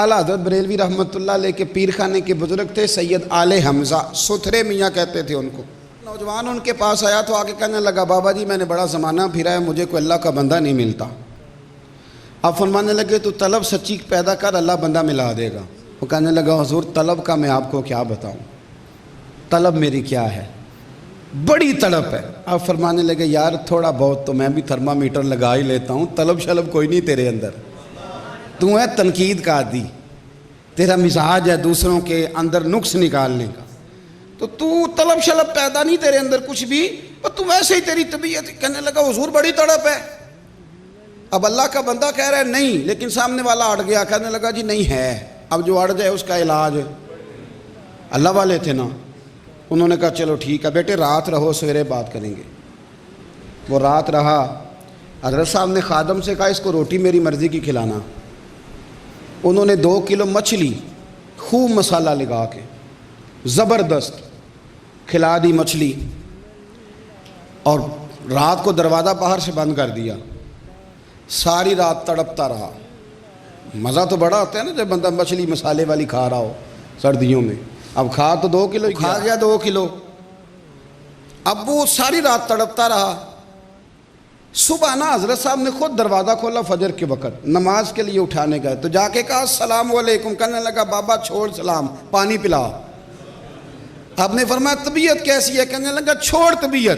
اعلیٰ حضرت بریلوی رحمۃ اللہ علیہ کے پیر خانے کے بزرگ تھے سید آل حمزہ، ستھرے میاں کہتے تھے ان کو۔ نوجوان ان کے پاس آیا تو آگے کہنے لگا بابا جی میں نے بڑا زمانہ پھرا ہے، مجھے کوئی اللہ کا بندہ نہیں ملتا۔ آپ فرمانے لگے تو طلب سچی پیدا کر، اللہ بندہ ملا دے گا۔ وہ کہنے لگا حضور طلب کا میں آپ کو کیا بتاؤں، طلب میری کیا ہے، بڑی طلب ہے۔ آپ فرمانے لگے یار تھوڑا بہت تو میں بھی تھرمامیٹر لگا ہی لیتا ہوں، طلب شلب کوئی نہیں تیرے اندر، تو ہے تنقید کا عادی، تیرا مزاج ہے دوسروں کے اندر نقص نکالنے کا، تو طلب شلب پیدا نہیں تیرے اندر کچھ بھی، اور تو ویسے ہی تیری طبیعت۔ کہنے لگا حضور بڑی تڑپ ہے۔ اب اللہ کا بندہ کہہ رہا ہے نہیں، لیکن سامنے والا اڑ گیا، کہنے لگا جی نہیں ہے، اب جو اڑ جائے اس کا علاج۔ اللہ والے تھے نا، انہوں نے کہا چلو ٹھیک ہے بیٹے رات رہو، سویرے بات کریں گے۔ وہ رات رہا، حضرت صاحب نے خادم سے کہا اس کو روٹی میری مرضی کی کھلانا۔ انہوں نے 2 کلو مچھلی خوب مسالہ لگا کے زبردست کھلا دی مچھلی، اور رات کو دروازہ باہر سے بند کر دیا۔ ساری رات تڑپتا رہا۔ مزہ تو بڑا ہوتا ہے نا جب بندہ مچھلی مسالے والی کھا رہا ہو سردیوں میں، اب کھا تو 2 کلو ہی کھا گیا 2 کلو۔ اب وہ ساری رات تڑپتا رہا۔ صبح نا حضرت صاحب نے خود دروازہ کھولا فجر کے وقت، نماز کے لیے اٹھانے گئے تو جا کے کہا السلام علیکم۔ کہنے لگا بابا چھوڑ سلام، پانی پلا۔ آپ نے فرمایا طبیعت کیسی ہے؟ کہنے لگا چھوڑ طبیعت،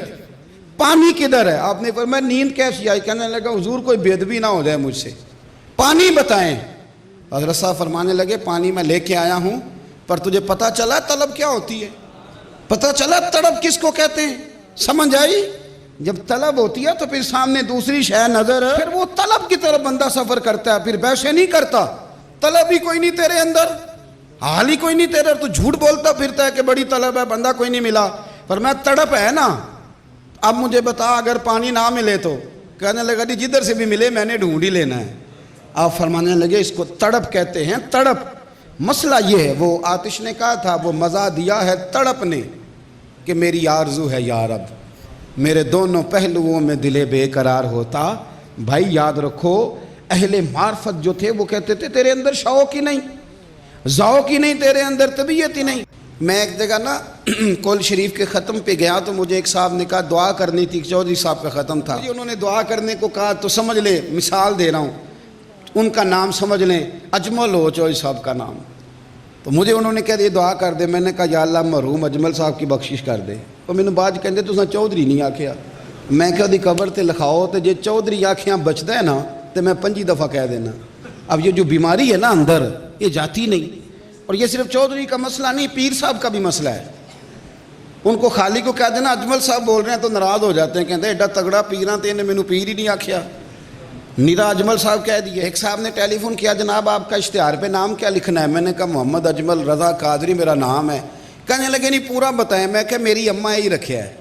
پانی کدھر ہے؟ آپ نے فرمایا نیند کیسی آئی؟ کہنے لگا حضور کوئی بے ادبی نہ ہو جائے مجھ سے، پانی بتائیں۔ حضرت صاحب فرمانے لگے پانی میں لے کے آیا ہوں، پر تجھے پتہ چلا طلب کیا ہوتی ہے؟ پتہ چلا طلب کس کو کہتے ہیں؟ سمجھ آئی؟ جب طلب ہوتی ہے تو پھر سامنے دوسری شے نظر، پھر وہ طلب کی طرف بندہ سفر کرتا ہے، پھر ویسے نہیں کرتا۔ طلب ہی کوئی نہیں تیرے اندر، حال ہی کوئی نہیں تیرے، تو جھوٹ بولتا پھرتا ہے کہ بڑی طلب ہے، بندہ کوئی نہیں ملا۔ پر میں تڑپ ہے نا، اب مجھے بتا اگر پانی نہ ملے تو؟ کہنے لگا جی جدھر سے بھی ملے میں نے ڈھونڈ ہی لینا ہے۔ آپ فرمانے لگے اس کو تڑپ کہتے ہیں، تڑپ۔ مسئلہ یہ ہے، وہ آتش نے کہا تھا وہ مزہ دیا ہے تڑپ نے کہ میری آرزو ہے یا رب، میرے دونوں پہلوؤں میں دل بے قرار ہوتا۔ بھائی یاد رکھو اہل معرفت جو تھے وہ کہتے تھے تیرے اندر شوق ہی نہیں، ذوق ہی نہیں، تیرے اندر طبیعت ہی نہیں۔ میں ایک جگہ نا کول شریف کے ختم پہ گیا تو مجھے ایک صاحب نے کہا دعا کرنی تھی، چودھری صاحب کا ختم تھا، انہوں نے دعا کرنے کو کہا تو سمجھ لے، مثال دے رہا ہوں، ان کا نام سمجھ لیں اجمل ہو چودھری صاحب کا نام، تو مجھے انہوں نے کہا یہ دعا کر دے۔ میں نے کہا یا اللہ مرحوم اجمل صاحب کی بخشش کر دے۔ تو میں نے بعد کہندے تساں چودھری نہیں آکھیا، میں کہ دی قبر تے لکھاؤ تے جے چودھری آکھیاں بچدا ہے نا تے میں 5 دفعہ کہہ دینا۔ اب یہ جو بیماری ہے نا اندر یہ جاتی نہیں، اور یہ صرف چودھری کا مسئلہ نہیں، پیر صاحب کا بھی مسئلہ ہے۔ ان کو خالی کو کہہ دینا اجمل صاحب بول رہے ہیں تو ناراض ہو جاتے ہیں، کہتے ہیں ایڈا تگڑا پیراں تے انہیں مینوں پیر ہی نہیں آکھیا، نیرا اجمل صاحب کہہ دیے۔ ایک صاحب نے ٹیلی فون کیا جناب آپ کا اشتہار پہ نام کیا لکھنا ہے؟ میں نے کہا محمد اجمل رضا قادری میرا نام ہے۔ کہنے لگے نہیں پورا بتائیں۔ میں کہ میری اماں یہی رکھا ہے،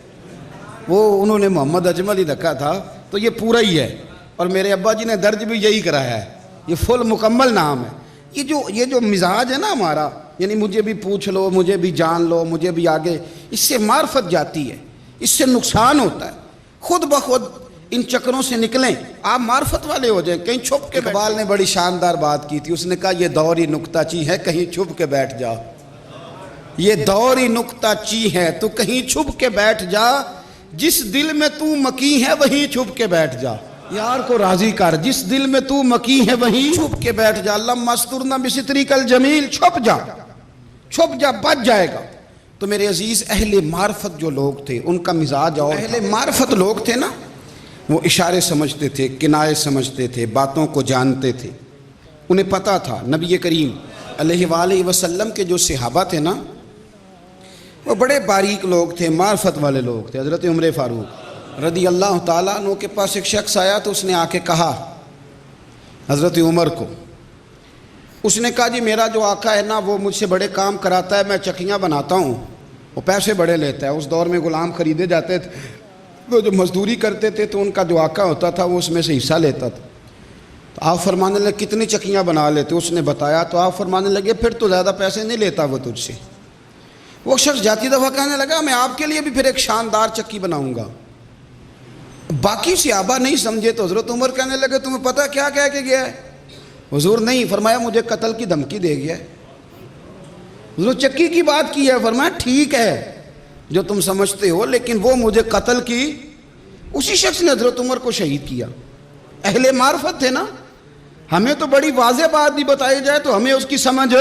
وہ انہوں نے محمد اجمل ہی رکھا تھا تو یہ پورا ہی ہے، اور میرے ابا جی نے درج بھی یہی کرایا ہے، یہ فل مکمل نام ہے۔ یہ جو مزاج ہے نا ہمارا، یعنی مجھے بھی پوچھ لو، مجھے بھی جان لو، مجھے بھی آگے، اس سے معرفت جاتی ہے، اس سے نقصان ہوتا ہے۔ خود بخود ان چکروں سے نکلیں، آپ معرفت والے ہو جائیں، کہیں چھپ کے۔ اقبال نے بڑی شاندار بات کی تھی، اس نے کہا یہ دور ہی نکتہ چی ہے کہیں چھپ کے بیٹھ جا، یہ دور ہی نکتہ چی ہے تو کہیں چھپ کے بیٹھ جا، جس دل میں تو مکی ہے وہیں چھپ کے بیٹھ جا۔ یار کو راضی کر، جس دل میں تو مکی ہے وہیں چھپ کے بیٹھ جا۔ لم استرنا بستری کل جمیل، چھپ جا بچ جائے گا۔ تو میرے عزیز اہل معرفت جو لوگ تھے ان کا مزاج، اور اہل معرفت لوگ تھے نا وہ اشارے سمجھتے تھے، کنائے سمجھتے تھے، باتوں کو جانتے تھے، انہیں پتہ تھا۔ نبی کریم علیہ وآلہ وسلم کے جو صحابہ تھے نا وہ بڑے باریک لوگ تھے، معرفت والے لوگ تھے۔ حضرت عمر فاروق رضی اللہ تعالیٰ عنہ کے پاس ایک شخص آیا تو اس نے آ کے کہا حضرت عمر کو، اس نے کہا جی میرا جو آقا ہے نا وہ مجھ سے بڑے کام کراتا ہے، میں چکیاں بناتا ہوں، وہ پیسے بڑے لیتا ہے۔ اس دور میں غلام خریدے جاتے تھے، وہ جو مزدوری کرتے تھے تو ان کا جو آقا ہوتا تھا وہ اس میں سے حصہ لیتا تھا۔ تو آپ فرمانے لگے کتنی چکیاں بنا لیتے؟ اس نے بتایا تو آپ فرمانے لگے پھر تو زیادہ پیسے نہیں لیتا وہ تجھ سے۔ وہ شخص جاتی دفعہ کہنے لگا میں آپ کے لیے بھی پھر ایک شاندار چکی بناؤں گا۔ باقی صحابہ نہیں سمجھے تو حضرت عمر کہنے لگے تمہیں پتہ کیا کہہ کے گیا ہے؟ حضور نہیں، فرمایا مجھے قتل کی دھمکی دے گیا ہے۔ حضور چکی کی بات کی ہے، فرمایا ٹھیک ہے جو تم سمجھتے ہو، لیکن وہ مجھے قتل کی، اسی شخص نے حضرت عمر کو شہید کیا۔ اہل معرفت تھے نا، ہمیں تو بڑی واضح بات بھی بتائی جائے تو ہمیں اس کی سمجھ۔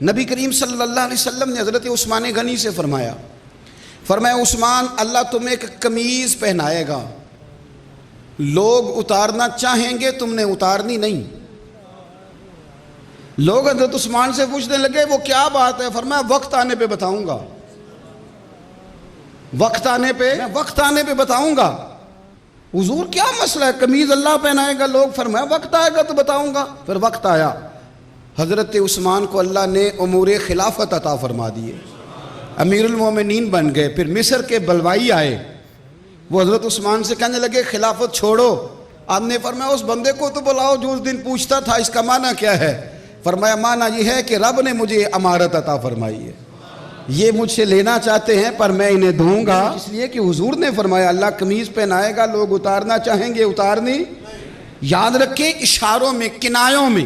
نبی کریم صلی اللہ علیہ وسلم نے حضرت عثمان غنی سے فرمایا عثمان، اللہ تمہیں ایک قمیض پہنائے گا، لوگ اتارنا چاہیں گے، تم نے اتارنی نہیں۔ لوگ حضرت عثمان سے پوچھنے لگے وہ کیا بات ہے؟ فرمایا وقت آنے پہ بتاؤں گا، وقت آنے پہ بتاؤں گا۔ حضور کیا مسئلہ ہے، قمیض اللہ پہنائے گا لوگ؟ فرمایا وقت آئے گا تو بتاؤں گا۔ پھر وقت آیا، حضرت عثمان کو اللہ نے امور خلافت عطا فرما دیے، امیر المومنین بن گئے۔ پھر مصر کے بلوائی آئے، وہ حضرت عثمان سے کہنے لگے خلافت چھوڑو۔ آپ نے فرمایا اس بندے کو تو بلاؤ جو اس دن پوچھتا تھا اس کا معنی کیا ہے؟ فرمایا معنی یہ ہے کہ رب نے مجھے امارت عطا فرمائی ہے، یہ مجھ سے لینا چاہتے ہیں پر میں انہیں دوں گا، اس لیے کہ حضور نے فرمایا اللہ قمیض پہنائے گا، لوگ اتارنا چاہیں گے، اتارنی۔ یاد رکھیں اشاروں میں، کنایوں میں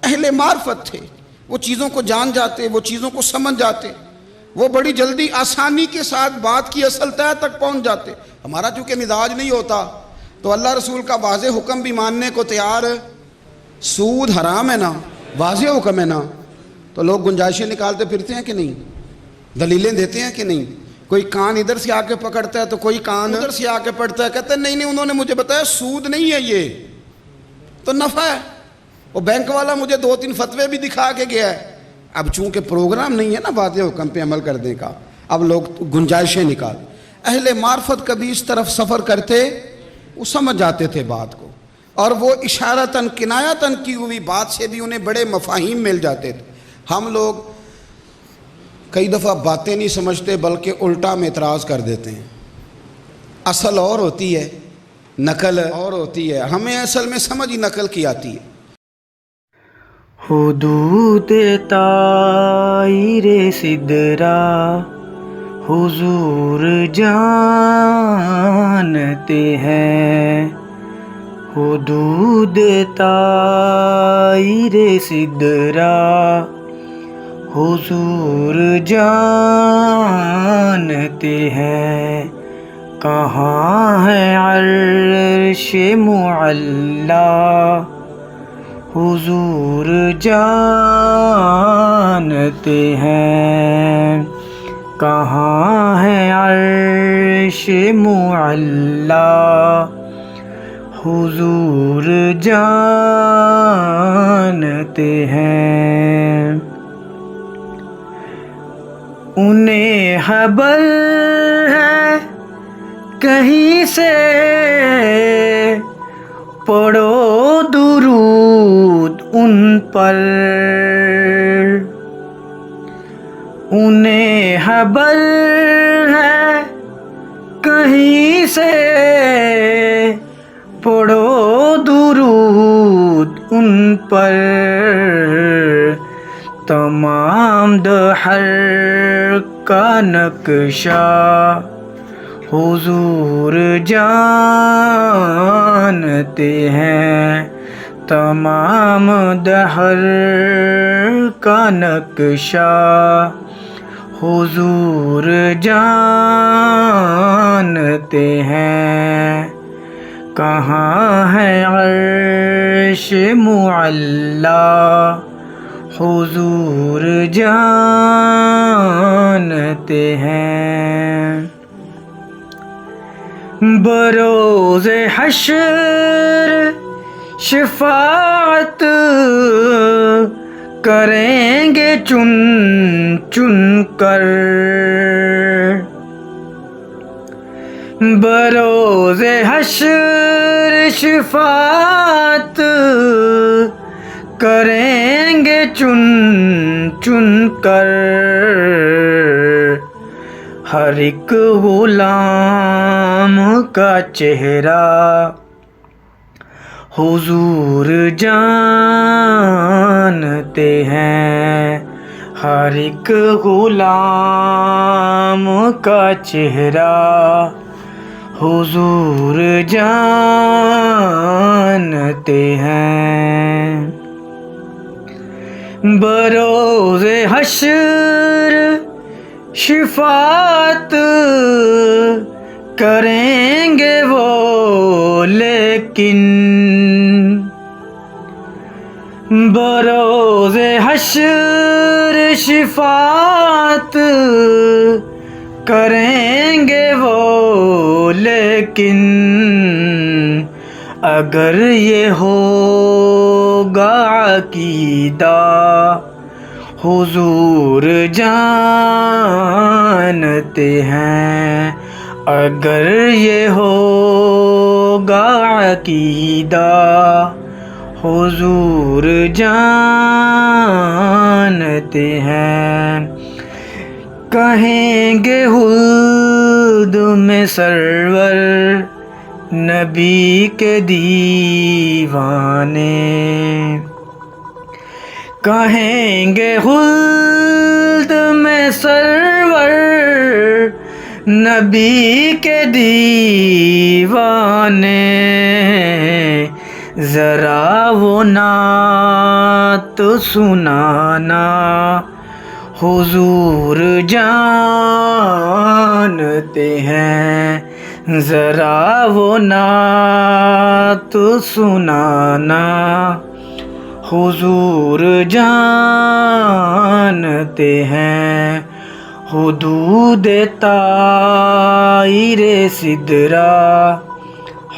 اہل معرفت تھے، وہ چیزوں کو جان جاتے، وہ چیزوں کو سمجھ جاتے، وہ بڑی جلدی آسانی کے ساتھ بات کی اصل تہہ تک پہنچ جاتے۔ ہمارا چونکہ مزاج نہیں ہوتا تو اللہ رسول کا واضح حکم بھی ماننے کو تیار، سود حرام ہے نا، واضح حکم ہے نا، تو لوگ گنجائشیں نکالتے پھرتے ہیں کہ نہیں، دلیلیں دیتے ہیں کہ نہیں؟ کوئی کان ادھر سے آ کے پکڑتا ہے تو کوئی کان ادھر سے آ کے پڑتا ہے، کہتے ہیں نہیں انہوں نے مجھے بتایا سود نہیں ہے، یہ تو نفع ہے۔ وہ بینک والا مجھے 2-3 فتوے بھی دکھا کے گیا ہے۔ اب چونکہ پروگرام نہیں ہے نا واضح حکم پہ عمل کرنے کا، اب لوگ گنجائشیں نکال۔ اہل معرفت کبھی اس طرف سفر کرتے، وہ سمجھ جاتے تھے بات کو، اور وہ اشارتاً کنایتاً کی ہوئی بات سے بھی انہیں بڑے مفاہیم مل جاتے تھے۔ ہم لوگ کئی دفعہ باتیں نہیں سمجھتے بلکہ الٹا میں اعتراض کر دیتے ہیں، اصل اور ہوتی ہے، نقل اور ہوتی ہے، ہمیں اصل میں سمجھ ہی نقل کی آتی ہے۔ حدود طائر سدرا حضور جانتے ہیں، حدود طائر سدرا حضور جانتے ہیں، کہاں ہے عرش معلا حضور جانتے ہیں، کہاں ہے عرش معلا حضور جانتے ہیں، انہیں خبر ہے کہیں سے پڑھو درود ان پر، انہیں خبر ہے کہیں سے پڑھو درود ان پر، تمام دہر کا نقشہ حضور جانتے ہیں، تمام دہر کا نقشہ حضور جانتے ہیں، کہاں ہے عرش معلا حضور جانتے ہیں، بروز حشر شفاعت کریں گے چن چن کر، بروز حشر شفاعت کریں گے چن چن کر، ہر ایک غلام کا چہرہ حضور جانتے ہیں، ہر ایک غلام کا چہرہ حضور جانتے ہیں، بروز حشر شفاعت کریں گے وہ لیکن، بروز حشر شفاعت کریں گے وہ لیکن، اگر یہ ہوگا عقیدہ حضور جانتے ہیں، اگر یہ ہوگا عقیدہ حضور جانتے ہیں، کہیں گے خلد میں سرور نبی کے دیوانے، کہیں گے خلد میں سرور نبی کے دیوانے، ذرا وہ نعت سنانا حضور جانتے ہیں، ذرا وہ نعت سنانا حضور جانتے ہیں، حدود طائر سدرہ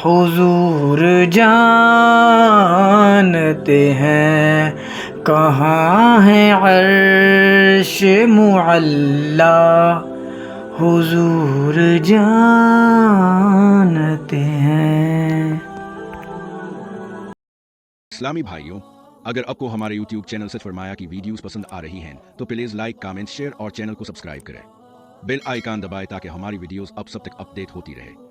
حضور جانتے ہیں، کہاں ہے عرش معلا حضور جانتے ہیں۔ اسلامی بھائیوں، اگر آپ کو ہمارے یوٹیوب چینل سے فرمایا کی ویڈیوز پسند آ رہی ہیں تو پلیز لائک، کامنٹ، شیئر اور چینل کو سبسکرائب کریں۔ بیل آئیکن دبائیں تاکہ ہماری ویڈیوز اب سب تک اپ ڈیٹ ہوتی رہے۔